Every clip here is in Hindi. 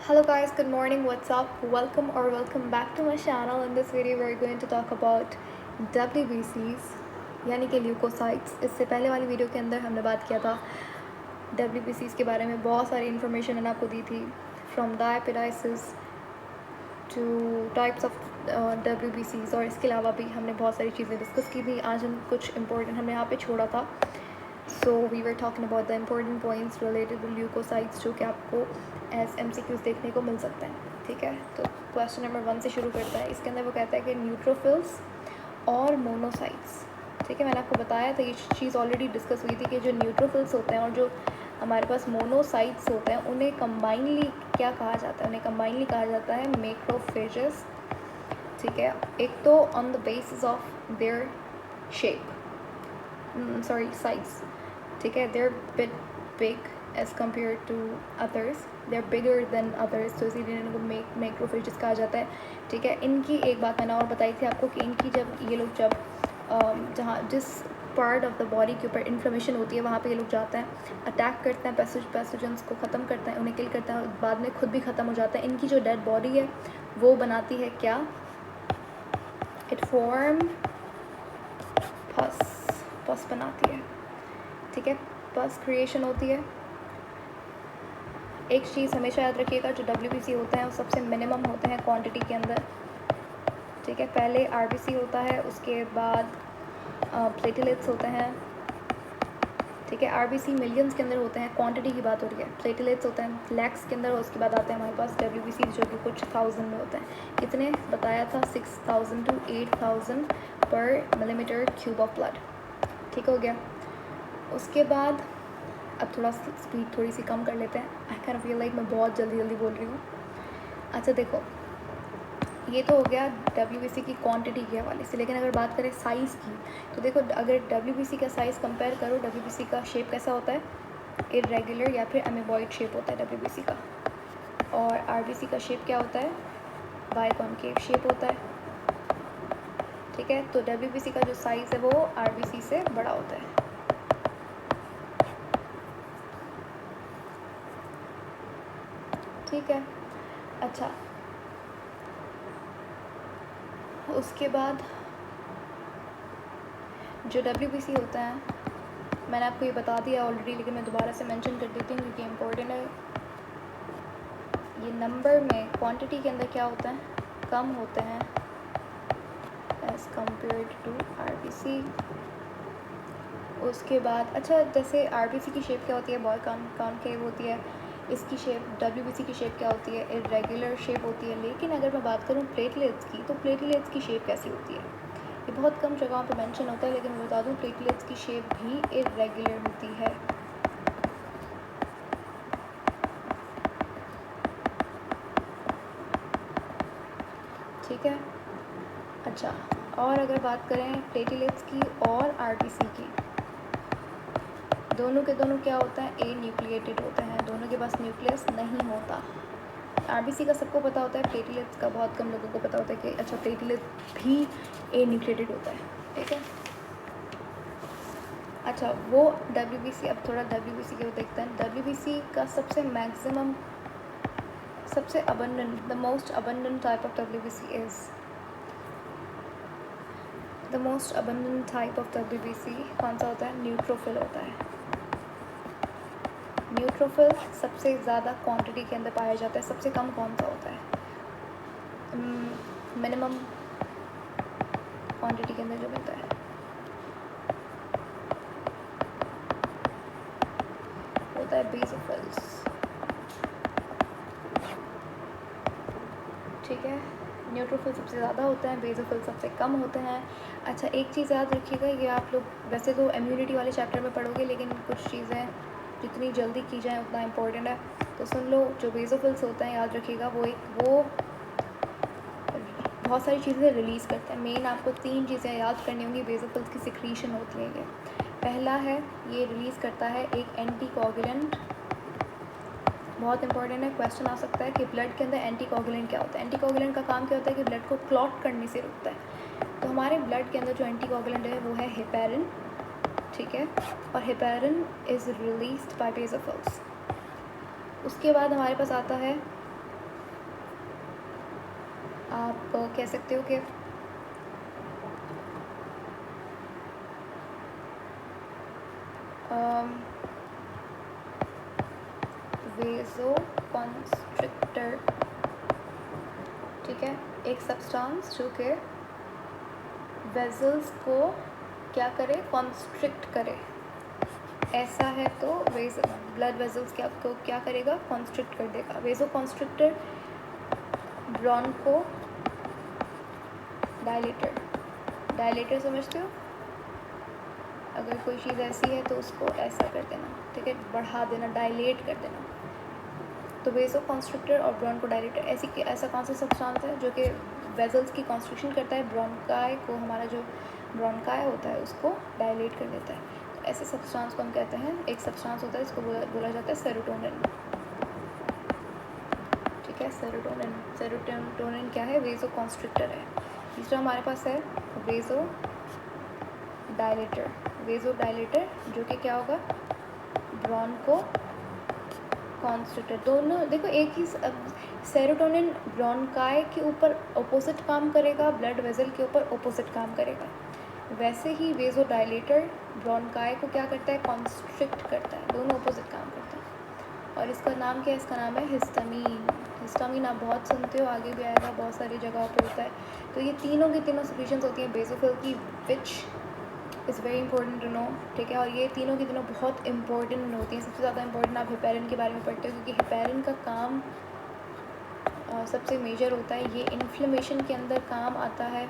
Hello guys, good morning, what's up? Welcome back to my channel. In this video we're going to talk about WBCs यानी कि ल्यूकोसाइट्स। इससे पहले वाली वीडियो के अंदर हमने बात किया था WBCs के बारे में, बहुत सारी इन्फॉर्मेशन मैंने आपको दी थी, from diapedesis to types of WBCs, और इसके अलावा भी हमने बहुत सारी चीज़ें डिस्कस की थी। आज हम कुछ इंपॉर्टेंट हमने यहाँ पे छोड़ा था। So we were talking about the important points related to leukocytes जो कि आपको एज MCQs देखने को मिल सकते हैं। ठीक है, तो क्वेश्चन नंबर 1 से शुरू करता है। इसके अंदर वो कहता है कि न्यूट्रोफिल्स और मोनोसाइट्स। ठीक है, मैंने आपको बताया था, ये चीज़ ऑलरेडी डिस्कस हुई थी कि जो न्यूट्रोफिल्स होते हैं और जो हमारे पास मोनोसाइट्स होते हैं उन्हें कंबाइनली क्या कहा जाता है? उन्हें कंबाइनली कहा जाता है मैक्रोफेजेस। ठीक है, एक तो on the basis of their shape, size. ठीक है, they're bit big as compare to others, they're bigger than others, तो इसीलिए इनको मैक्रोफेजेस कहा जाता है। ठीक है, इनकी एक बात मैंने और बताई थी आपको कि इनकी जब ये लोग जहाँ जिस पार्ट ऑफ द बॉडी के ऊपर इन्फ्लेमेशन होती है वहाँ पे ये लोग जाते हैं, अटैक करते हैं, पैथोजेंस को ख़त्म करते हैं, उन्हें किल करते हैं, और बाद में खुद भी ख़त्म हो जाता है। इनकी जो डेड बॉडी है वो बनाती है क्या? इट फॉर्म पस बनाती है। ठीक है, पस क्रिएशन होती है। एक चीज़ हमेशा याद रखिएगा, जो WBC होते हैं वो सबसे मिनिमम होते हैं क्वांटिटी के अंदर। ठीक है, पहले RBC होता है, उसके बाद प्लेटलेट्स होते हैं। ठीक है, RBC मिलियंस के अंदर होते हैं, क्वांटिटी की बात हो रही है। प्लेटलेट्स होते हैं लैक्स के अंदर, और उसके बाद आते हैं हमारे पास WBC जो कि कुछ थाउजेंड में होते हैं। कितने बताया था? 6000 to 8000 पर मिलीमीटर क्यूब ऑफ ब्लड। ठीक हो गया। उसके बाद अब थोड़ा स्पीड थोड़ी सी कम कर लेते हैं। आई कैन फील लाइक मैं बहुत जल्दी बोल रही हूँ। अच्छा देखो, ये तो हो गया WBC की क्वांटिटी के हवाले से, लेकिन अगर बात करें साइज़ की, तो देखो अगर WBC का साइज़ कंपेयर करो, WBC का शेप कैसा होता है? इरेगुलर या फिर अमीबॉइड शेप होता है WBC का। और RBC का शेप क्या होता है? बाइकॉन्केव शेप होता है। ठीक है, तो WBC का जो साइज़ है वो RBC से बड़ा होता है। ठीक है, अच्छा उसके बाद जो WBC होता है, मैंने आपको ये बता दिया ऑलरेडी, लेकिन मैं दोबारा से मेंशन कर देती हूँ क्योंकि इम्पोर्टेंट है। ये नंबर में क्वांटिटी के अंदर क्या होता है? कम होते हैं एज़ कम्पेयर्ड टू RBC। उसके बाद अच्छा, जैसे RBC की शेप क्या होती है? बॉल कॉनकेव होती है। इसकी शेप WBC की शेप क्या होती है? इरेगुलर शेप होती है। लेकिन अगर मैं बात करूँ प्लेटलेट्स की, तो प्लेटलेट्स की शेप कैसी होती है? ये बहुत कम जगहों पे मेंशन होता है, लेकिन मैं बता दूँ प्लेटलेट्स की शेप भी इरेगुलर होती है। ठीक है, अच्छा और अगर बात करें प्लेटलेट्स की और RBC की, दोनों के दोनों क्या होता है? ए न्यूक्लिएटेड होते हैं, दोनों के पास न्यूक्लियस नहीं होता। RBC का सबको पता होता है, प्लेटलेट्स का बहुत कम लोगों को पता होता है कि अच्छा प्लेटलेट भी ए न्यूक्लिएटेड होता है। ठीक है, अच्छा वो WBC, अब थोड़ा WBC को देखते हैं। WBC का सबसे मैक्सिमम, सबसे abundant, the most abundant type of WBC is, the most abundant type of WBC कौन सा होता है? न्यूट्रोफिल होता है। न्यूट्रोफिल सबसे ज़्यादा क्वांटिटी के अंदर पाया जाता है। सबसे कम कौन सा होता है? मिनिमम क्वांटिटी के अंदर जो मिलता है होता है बेसोफिल्स। ठीक है, न्यूट्रोफिल सबसे ज़्यादा होता है, बेसोफिल सबसे कम होते हैं। अच्छा एक चीज़ याद रखिएगा, ये आप लोग वैसे तो इम्यूनिटी वाले चैप्टर में पढ़ोगे, लेकिन कुछ चीज़ें जितनी जल्दी की जाए उतना इम्पोर्टेंट है, तो सुन लो। जो बेसोफिल्स होते हैं याद रखिएगा, वो बहुत सारी चीज़ें रिलीज़ करते हैं। मेन आपको 3 चीज़ें याद करनी होंगी, बेसोफिल्स की सिक्रीशन होती है ये। पहला है, ये रिलीज़ करता है एक एंटीकोगुलेंट, बहुत इंपॉर्टेंट है, क्वेश्चन आ सकता है कि ब्लड के अंदर एंटीकोगुलेंट क्या होता है? एंटीकोगुलेंट का काम क्या होता है? कि ब्लड को क्लॉट करने से रोकता है। तो हमारे ब्लड के अंदर जो एंटीकोगुलेंट है वो है हेपेरिन। ठीक है, और heparin is released by basophils. उसके बाद हमारे पास आता है आप कह सकते हो कि वेज़ोकॉन्स्ट्रिक्टर, ठीक है, एक सब्सटेंस जो कि वेजल्स को क्या करे, कॉन्स्ट्रिक्ट करे। ऐसा है तो ब्लड वेजल्स को क्या करेगा, कॉन्स्ट्रिक्ट कर देगा। वेज़ोकॉन्स्ट्रिक्टर, ब्रोंको डायलेटर, डायलेटर समझते हो, अगर कोई चीज़ ऐसी है तो उसको ऐसा कर देना, ठीक है, बढ़ा देना, डायलेट कर देना। तो वेज़ोकॉन्स्ट्रिक्टर और ब्रोंकोडायलेटर ऐसा कौन सा सब्सटेंस है जो कि वेजल्स की कॉन्स्ट्रिक्शन करता है, ब्रोंकाई को, हमारा जो ब्रोंकाई होता है उसको डायलेट कर देता है। तो ऐसे सब्सटेंस को हम कहते हैं, एक सब्सटेंस होता है इसको बोला जाता है सेरोटोनिन, ठीक है। सेरोटोनिन क्या है, वेज़ोकॉन्स्ट्रिक्टर है। तीसरा हमारे पास है वेज़ोडायलेटर, वेज़ोडायलेटर जो कि क्या होगा, ब्रोंको कॉन्स्ट्रिक्टर। दोनों देखो एक ही, सेरोटोनिन ब्रोंकाई के ऊपर ऑपोजिट काम करेगा, ब्लड वेजल के ऊपर ऑपोजिट काम करेगा। वैसे ही वेज़ोडायलेटर ब्रोंकाई को क्या करता है, कॉन्स्ट्रिक्ट करता है, दोनों ऑपोजिट काम करता है। और इसका नाम क्या है, इसका नाम है हिस्टामीन। हिस्टामीन आप बहुत सुनते हो, आगे भी आएगा, बहुत सारी जगहों पे होता है। तो ये तीनों की तीनों सिक्रीशंस होती हैं बेसोफिल की, which is very important to know, ठीक है। और ये तीनों की तीनों बहुत इंपॉर्टेंट होती हैं। सबसे ज़्यादा इंपॉर्टेंट आप हेपेरिन के बारे में पढ़ते हो, क्योंकि हेपेरिन का काम सबसे मेजर होता है, ये इन्फ्लेमेशन के अंदर काम आता है,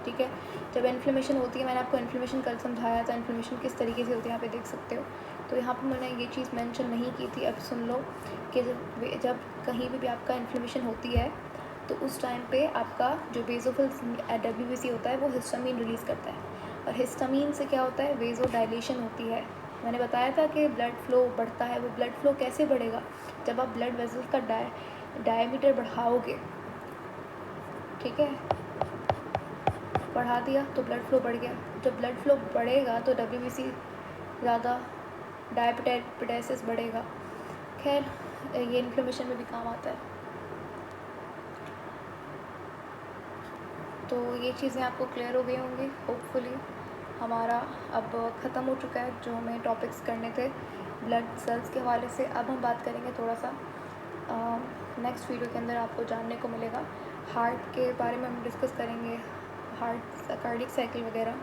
ठीक है। जब इन्फ्लेमेशन होती है, मैंने आपको इन्फ्लेमेशन कल समझाया था, इन्फ्लेमेशन किस तरीके से होती है, यहाँ पे देख सकते हो। तो यहाँ पर मैंने ये चीज़ मेंशन नहीं की थी, अब सुन लो कि जब कहीं भी आपका इन्फ्लेमेशन होती है तो उस टाइम पे आपका जो बेसोफिल WBC होता है वो हिस्टामीन रिलीज़ करता है। और हिस्टामीन से क्या होता है, वेज़ोडाइलेशन होती है। मैंने बताया था कि ब्लड फ्लो बढ़ता है, वो ब्लड फ्लो कैसे बढ़ेगा, जब आप ब्लड वेजल्स का डायमीटर बढ़ाओगे, ठीक है, बढ़ा दिया तो ब्लड फ्लो बढ़ गया। जब ब्लड फ्लो बढ़ेगा तो WBC ज़्यादा, डायबिटाइसिस बढ़ेगा। खैर ये इन्फ्लेमेशन में भी काम आता है। तो ये चीज़ें आपको क्लियर हो गई होंगी होपफुली। हमारा अब ख़त्म हो चुका है जो हमें टॉपिक्स करने थे ब्लड सेल्स के हवाले से। अब हम बात करेंगे थोड़ा सा, नेक्स्ट वीडियो के अंदर आपको जानने को मिलेगा हार्ट के बारे में, हम डिस्कस करेंगे हार्ट कार्डियक साइकिल वगैरह।